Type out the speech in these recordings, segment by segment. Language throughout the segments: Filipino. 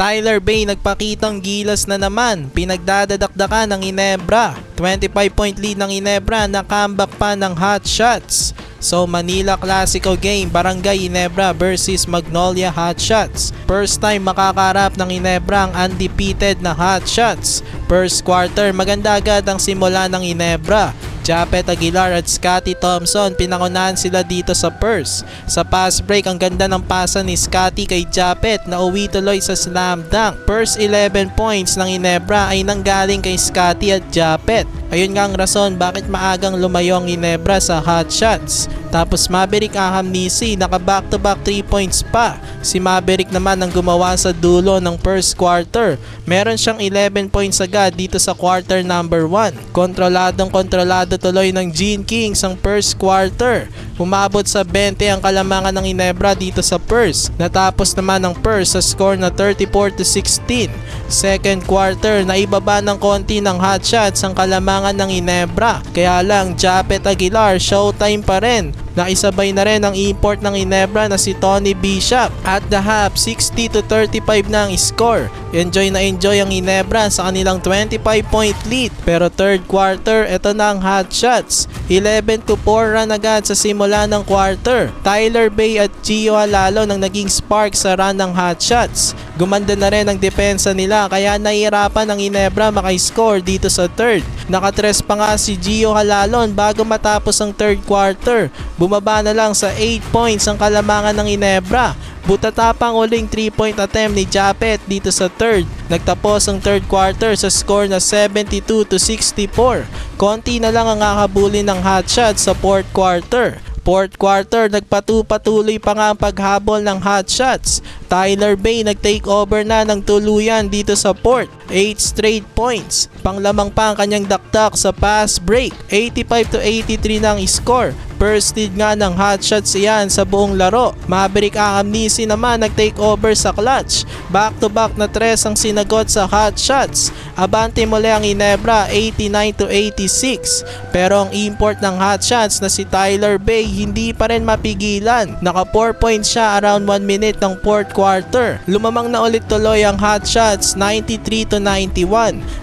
Tyler Bay nagpakitang gilas na naman, pinagdadadakdakan ng Ginebra. 25-point lead ng Ginebra na comeback pa ng Hot Shots. So Manila Clasico game, Barangay Ginebra versus Magnolia Hot Shots. First time makakarap ng Ginebra ang undefeated na Hot Shots. First quarter, maganda agad ang simula ng Ginebra. Japet Aguilar at Scotty Thompson, pinangunahan sila dito sa first. Sa pass break, ang ganda ng pasa ni Scotty kay Japet na uwi tuloy sa slam dunk. First 11 points ng Ginebra ay nanggaling kay Scotty at Japet. Ayun nga ang rason bakit maagang lumayo ang Ginebra sa Hot Shots. Tapos Maverick Ahamnisi, naka back to back 3 points pa. Si Maverick naman ang gumawa sa dulo ng first quarter. Meron siyang 11 points agad dito sa quarter number 1. Kontrolado tuloy ng Gene Kings ang first quarter. Umabot sa 20 ang kalamangan ng Ginebra dito sa first. Natapos naman ang first sa score na 34-16. Second quarter, naibaba ng konti ng Hot Shots ang kalamangan ng Ginebra. Kaya lang, Japet Aguilar, showtime pa rin. Nakisabay na rin ang import ng Ginebra na si Tony Bishop. At the half, 60-35 na ang score. Enjoy na enjoy ang Ginebra sa kanilang 25-point lead. Pero third quarter, ito na ang Hot Shots. 11-4 run agad sa simula ng quarter. Tyler Bay at Gio Alalo nang naging spark sa run ng Hot Shots. Gumanda na rin ang depensa nila kaya nahihirapan ang Ginebra makiscore dito sa third. Nakatres pa nga si Gio Halalon bago matapos ang third quarter. Bumaba na lang sa 8 points ang kalamangan ng Ginebra. Butatapang uling 3-point attempt ni Japet dito sa third. Nagtapos ang third quarter sa score na 72-64. Konti na lang ang kakabulin ng Hot Shots sa fourth quarter. Fourth quarter, nagpatuloy pa nga ang paghabol ng Hot Shots. Tyler Bay nag-take over na ng tuluyan dito sa fourth. 8 straight points. Panglamang pa ang kanyang dakdak sa pass break. 85-83 na ang score. First lead nga ng Hot Shots iyan sa buong laro. Maverick Ahamnisi naman nag-take over sa clutch. Back-to-back na tres ang sinagot sa Hot Shots. Abante muli ang Ginebra 89-86. Pero ang import ng Hot Shots na si Tyler Bay hindi pa rin mapigilan. Naka 4 points siya around 1 minute ng fourth quarter. Lumamang na ulit tuloy ang Hot Shots 93-91.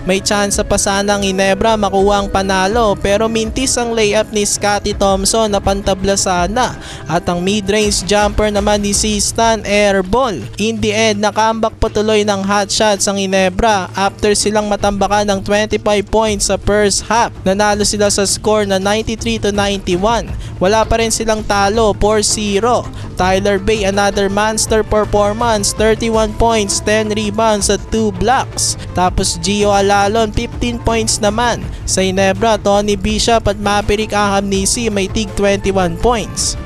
May chance pa sana ang Ginebra makuha ang panalo pero mintis ang layup ni Scotty Thompson na pantabla sana. At ang mid-range jumper naman ni Stan airball. In the end, nakambak pa tuloy ng Hot Shots ang Ginebra after silang matambakan ng 25 points sa first half. Nanalo sila sa score na 93-91. Wala pa rin silang talo, 4-0. Tyler Bay another monster performance, 31 points, 10 rebounds at 2 blocks. Tapos Gio Alalon 15 points naman. Sa Ginebra, Tony Bishop at Maverick Ahamnisi may tig 21 points.